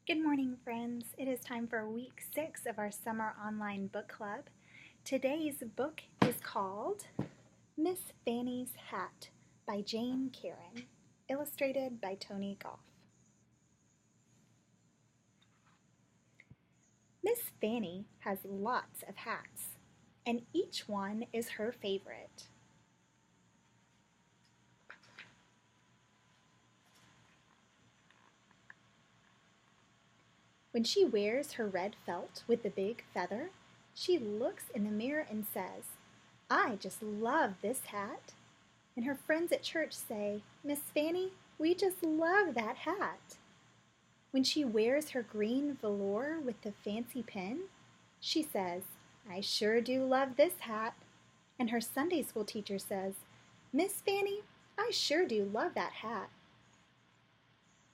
Good morning, friends. It is time for week 6 of our summer online book club. Today's book is called Miss Fannie's Hat by Jane Karon, illustrated by Tony Goff. Miss Fannie has lots of hats, and each one is her favorite. When she wears her red felt with the big feather, she looks in the mirror and says, "I just love this hat." And her friends at church say, "Miss Fannie, we just love that hat." When she wears her green velour with the fancy pin, she says, "I sure do love this hat." And her Sunday school teacher says, "Miss Fannie, I sure do love that hat."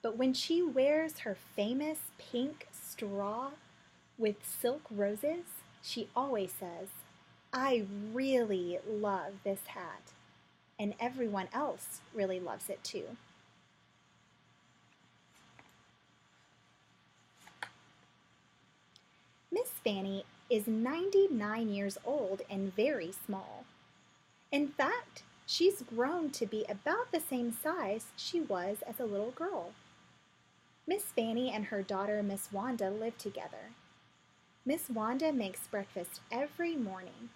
But when she wears her famous pink straw with silk roses, she always says, "I really love this hat." And everyone else really loves it too. Miss Fannie is 99 years old and very small. In fact, she's grown to be about the same size she was as a little girl. Miss Fannie and her daughter Miss Wanda live together. Miss Wanda makes breakfast every morning.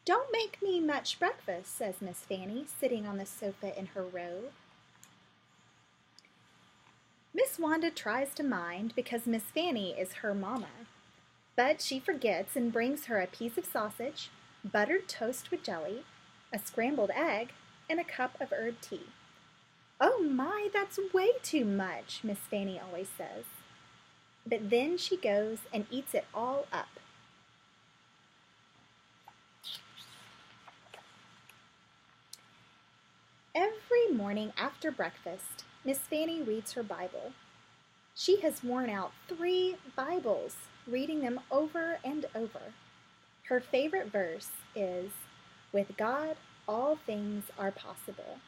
"Don't make me much breakfast," says Miss Fannie, sitting on the sofa in her robe. Miss Wanda tries to mind because Miss Fannie is her mama. But she forgets and brings her a piece of sausage, buttered toast with jelly, a scrambled egg, and a cup of herb tea. "Oh my, that's way too much," Miss Fannie always says. But then she goes and eats it all up. Every morning after breakfast, Miss Fannie reads her Bible. She has worn out 3 Bibles, reading them over and over. Her favorite verse is, "With God, all things are possible."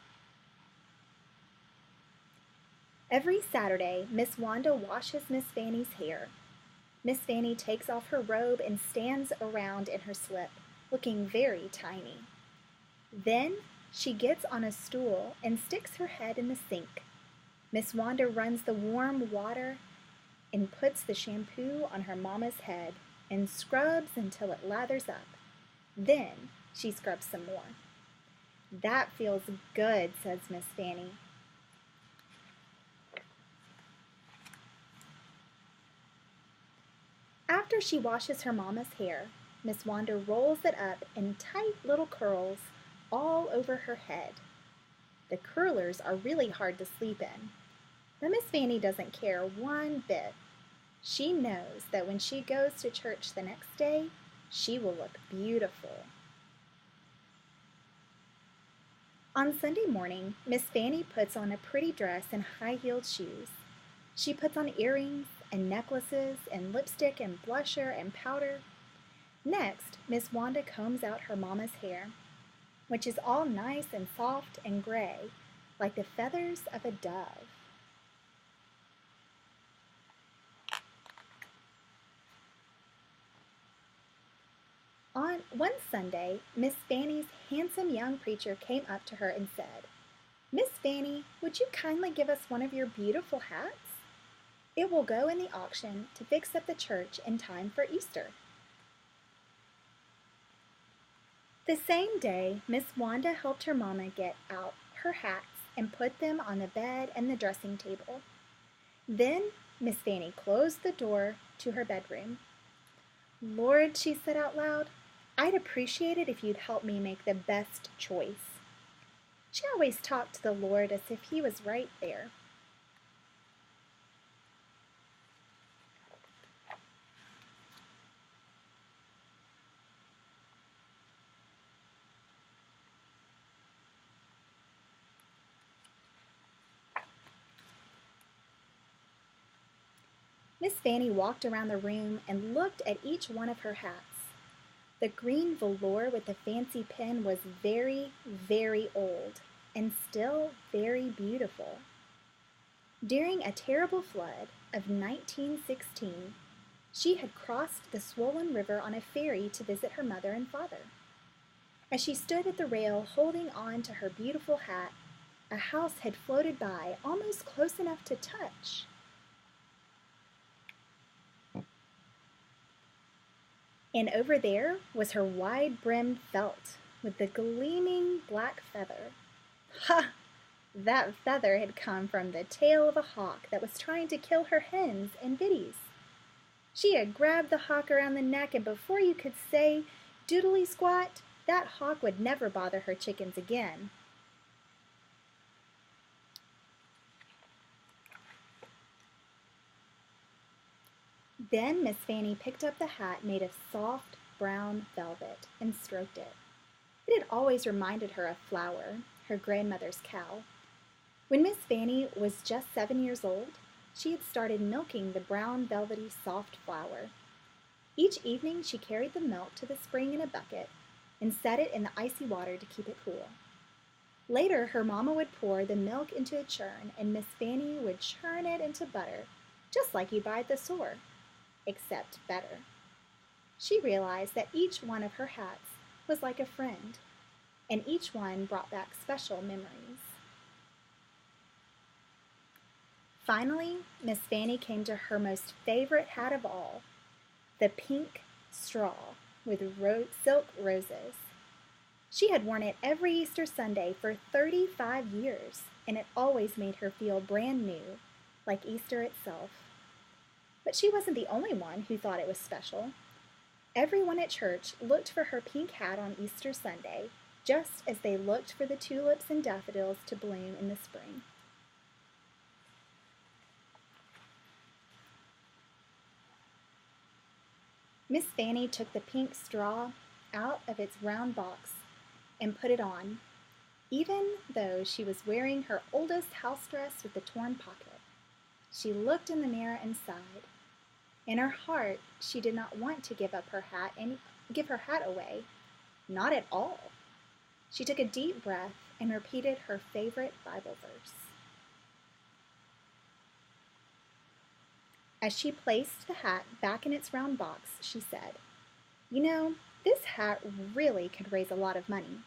Every Saturday, Miss Wanda washes Miss Fannie's hair. Miss Fannie takes off her robe and stands around in her slip, looking very tiny. Then she gets on a stool and sticks her head in the sink. Miss Wanda runs the warm water and puts the shampoo on her mama's head and scrubs until it lathers up. Then she scrubs some more. "That feels good," says Miss Fannie. After she washes her mama's hair, Miss Wanda rolls it up in tight little curls all over her head. The curlers are really hard to sleep in, but Miss Fannie doesn't care one bit. She knows that when she goes to church the next day, she will look beautiful. On Sunday morning, Miss Fannie puts on a pretty dress and high-heeled shoes. She puts on earrings and necklaces and lipstick and blusher and powder. Next, Miss Wanda combs out her mama's hair, which is all nice and soft and gray, like the feathers of a dove. On one Sunday, Miss Fannie's handsome young preacher came up to her and said, "Miss Fannie, would you kindly give us one of your beautiful hats? It will go in the auction to fix up the church in time for Easter." The same day, Miss Wanda helped her mama get out her hats and put them on the bed and the dressing table. Then Miss Fannie closed the door to her bedroom. "Lord," she said out loud, "I'd appreciate it if you'd help me make the best choice." She always talked to the Lord as if he was right there. Miss Fannie walked around the room and looked at each one of her hats. The green velour with the fancy pin was very, very old and still very beautiful. During a terrible flood of 1916, she had crossed the swollen river on a ferry to visit her mother and father. As she stood at the rail holding on to her beautiful hat, a house had floated by almost close enough to touch. And over there was her wide-brimmed felt with the gleaming black feather. Ha! That feather had come from the tail of a hawk that was trying to kill her hens and biddies. She had grabbed the hawk around the neck, and before you could say doodly squat, that hawk would never bother her chickens again. Then Miss Fannie picked up the hat made of soft brown velvet and stroked it. It had always reminded her of Flower, her grandmother's cow. When Miss Fannie was just 7 years old, she had started milking the brown, velvety, soft Flower. Each evening she carried the milk to the spring in a bucket and set it in the icy water to keep it cool. Later, her mama would pour the milk into a churn, and Miss Fannie would churn it into butter, just like you'd buy at the store, except better. She realized that each one of her hats was like a friend, and each one brought back special memories. Finally, Miss Fannie came to her most favorite hat of all, the pink straw with silk roses. She had worn it every Easter Sunday for 35 years, and it always made her feel brand new, like Easter itself. But she wasn't the only one who thought it was special. Everyone at church looked for her pink hat on Easter Sunday, just as they looked for the tulips and daffodils to bloom in the spring. Miss Fannie took the pink straw out of its round box and put it on, even though she was wearing her oldest house dress with the torn pocket. She looked in the mirror and sighed. In her heart, she did not want to give up her hat and give her hat away. Not at all. She took a deep breath and repeated her favorite Bible verse. As she placed the hat back in its round box, she said, "You know, this hat really could raise a lot of money."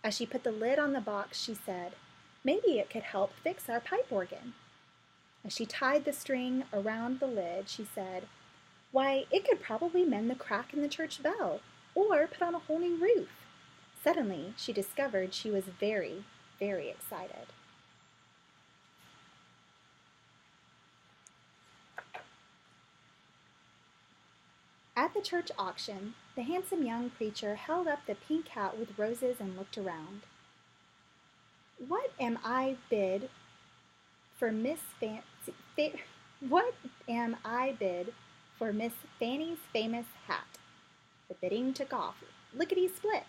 As she put the lid on the box, she said, "Maybe it could help fix our pipe organ." As she tied the string around the lid, she said, "Why, it could probably mend the crack in the church bell, or put on a whole new roof." Suddenly, she discovered she was very, very excited. At the church auction, the handsome young preacher held up the pink hat with roses and looked around. What am I bid for Miss Fannie's famous hat? The bidding took off, lickety-split.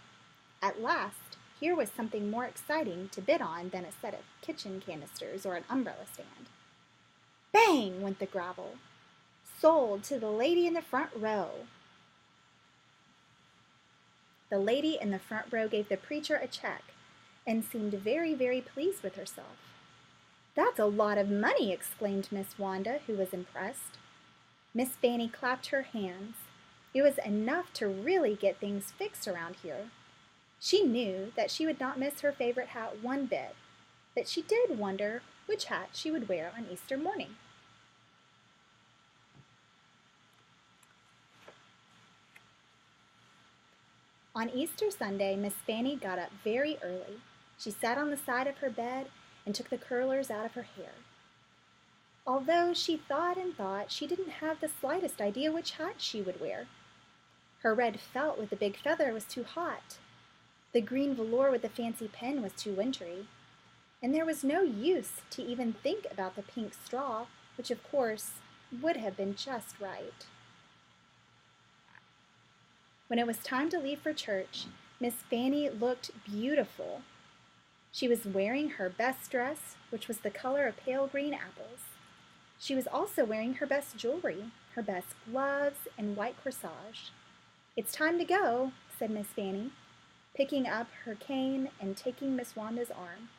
At last, here was something more exciting to bid on than a set of kitchen canisters or an umbrella stand. Bang went the gravel. Sold to the lady in the front row. The lady in the front row gave the preacher a check and seemed very, very pleased with herself. "That's a lot of money," exclaimed Miss Wanda, who was impressed. Miss Fannie clapped her hands. It was enough to really get things fixed around here. She knew that she would not miss her favorite hat one bit, but she did wonder which hat she would wear on Easter morning. On Easter Sunday, Miss Fannie got up very early. She sat on the side of her bed and took the curlers out of her hair. Although she thought and thought, she didn't have the slightest idea which hat she would wear. Her red felt with the big feather was too hot. The green velour with the fancy pin was too wintry. And there was no use to even think about the pink straw, which of course would have been just right. When it was time to leave for church, Miss Fannie looked beautiful. She was wearing her best dress, which was the color of pale green apples. She was also wearing her best jewelry, her best gloves, and white corsage. "It's time to go," said Miss Fannie, picking up her cane and taking Miss Wanda's arm.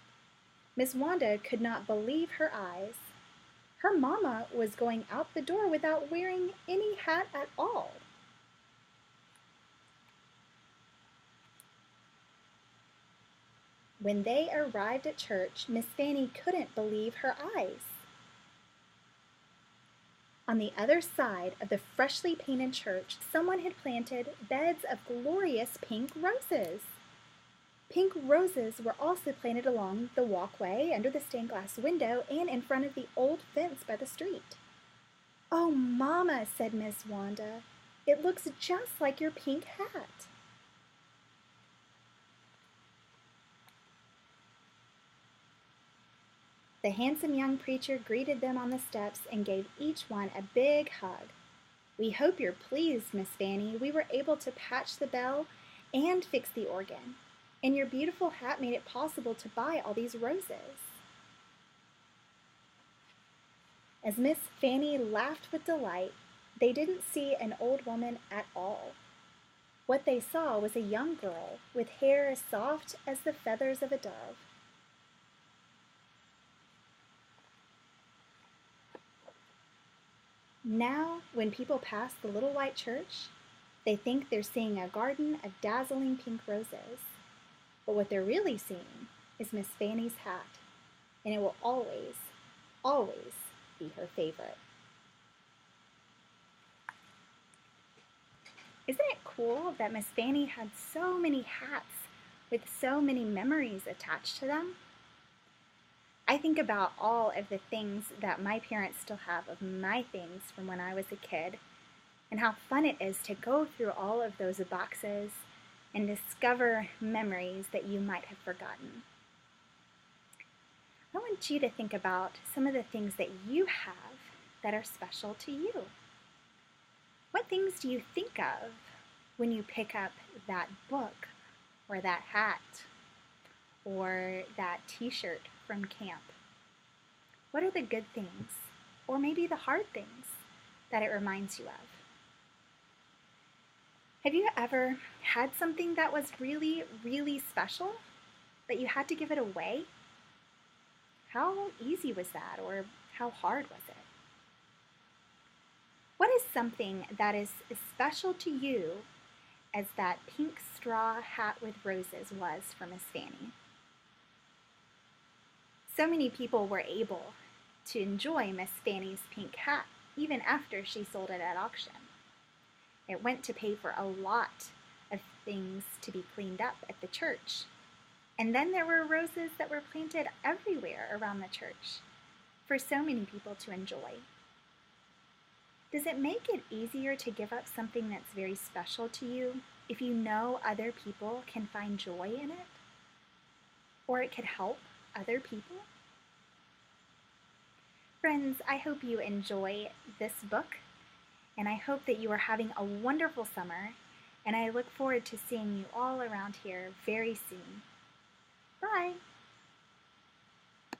Miss Wanda could not believe her eyes. Her mama was going out the door without wearing any hat at all. When they arrived at church, Miss Fannie couldn't believe her eyes. On the other side of the freshly painted church, someone had planted beds of glorious pink roses. Pink roses were also planted along the walkway, under the stained glass window, and in front of the old fence by the street. "Oh, Mama," said Miss Wanda, "it looks just like your pink hat." The handsome young preacher greeted them on the steps and gave each one a big hug. "We hope you're pleased, Miss Fannie. We were able to patch the bell and fix the organ, and your beautiful hat made it possible to buy all these roses." As Miss Fannie laughed with delight, they didn't see an old woman at all. What they saw was a young girl with hair as soft as the feathers of a dove. Now, when people pass the little white church, they think they're seeing a garden of dazzling pink roses. But what they're really seeing is Miss Fannie's hat, and it will always, always be her favorite. Isn't it cool that Miss Fannie had so many hats with so many memories attached to them? I think about all of the things that my parents still have of my things from when I was a kid, and how fun it is to go through all of those boxes and discover memories that you might have forgotten. I want you to think about some of the things that you have that are special to you. What things do you think of when you pick up that book, or that hat, or that t-shirt from camp? What are the good things, or maybe the hard things, that it reminds you of? Have you ever had something that was really, really special, but you had to give it away? How easy was that, or how hard was it? What is something that is as special to you as that pink straw hat with roses was for Miss Fannie? So many people were able to enjoy Miss Fannie's pink hat even after she sold it at auction. It went to pay for a lot of things to be cleaned up at the church. And then there were roses that were planted everywhere around the church for so many people to enjoy. Does it make it easier to give up something that's very special to you if you know other people can find joy in it? Or it could help other people? Friends, I hope you enjoy this book, and I hope that you are having a wonderful summer, and I look forward to seeing you all around here very soon. Bye!